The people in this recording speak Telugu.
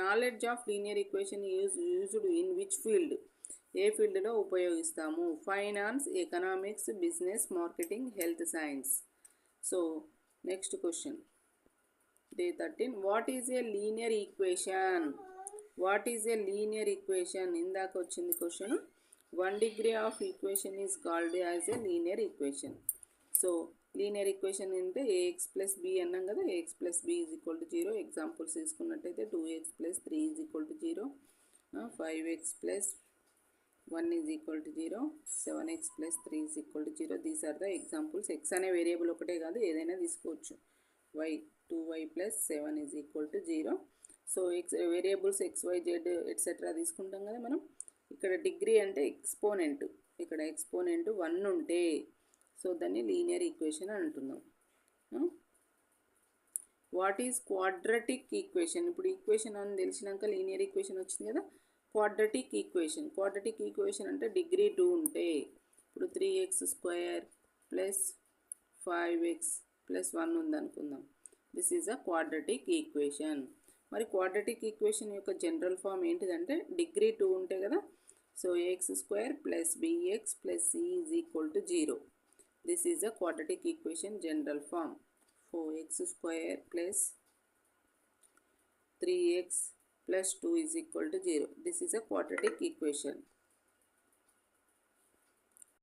Knowledge of linear equation used in which field? ఏ ఫీల్డ్లో ఉపయోగిస్తాము? Finance, economics, business, marketing, health science. So next question day 13. What is a linear equation? What is a linear equation? ఇందాక వచ్చింది question. 1 degree of equation is called as a linear equation. So linear equation అంటే ax ప్లస్ b అన్నాం కదా. ax plus b is equal to 0. Examples తీసుకున్నట్టయితే 2x plus 3 is equal to 0, 5x plus 1 is equal to 0, 7x plus 3 is equal to 0. These are the examples. x అనే వేరియబుల్ ఒకటే కాదు, ఏదైనా తీసుకోవచ్చు. y 2y plus 7 is equal to 0. So variables x, y, z etcetera తీసుకుంటాం కదా మనం. ఇక్కడ డిగ్రీ అంటే ఎక్స్పోనెంట్. ఇక్కడ ఎక్స్పోనెంట్ 1 ఉంటే సో దాన్ని లీనియర్ ఈక్వేషన్ అని అంటున్నాం. What is quadratic equation? ఇప్పుడు ఈక్వేషన్ అని తెలిసినాక లీనియర్ ఈక్వేషన్ వచ్చింది కదా. Quadratic equation. క్వాడ్రటిక్ ఈక్వేషన్ అంటే డిగ్రీ 2 ఉంటే, ఇప్పుడు 3x² ప్లస్ 5x ప్లస్ 1 ఉందనుకుందాం. This is a quadratic equation. మరి క్వాడ్రటిక్ ఈక్వేషన్ యొక్క జనరల్ ఫామ్ ఏంటిదంటే డిగ్రీ 2 ఉంటే కదా. So ax² plus bx plus c is equal to 0. This is a quadratic equation general form. 4x² plus 3x plus 2 is equal to 0. This is a quadratic equation.